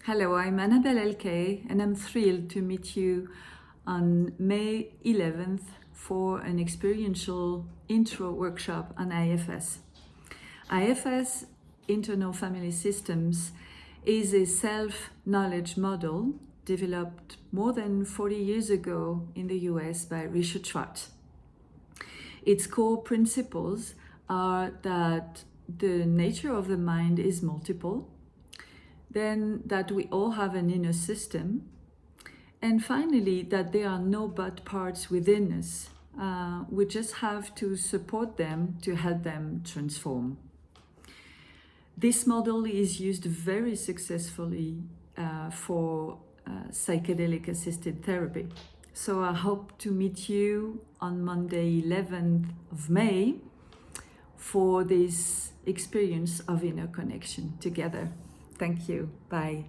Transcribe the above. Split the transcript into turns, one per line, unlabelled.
Hello, I'm Annabelle LK, and I'm thrilled to meet you on May 11th for an experiential intro workshop on IFS. IFS, Internal Family Systems, is a self-knowledge model developed more than 40 years ago in the US by Richard Schwartz. Its core principles are that the nature of the mind is multiple, then that we all have an inner system, and finally that there are no but parts within us. We just have to support them to help them transform. This model is used very successfully for psychedelic assisted therapy. So I hope to meet you on Monday 11th of May for this experience of inner connection together. Thank you. Bye.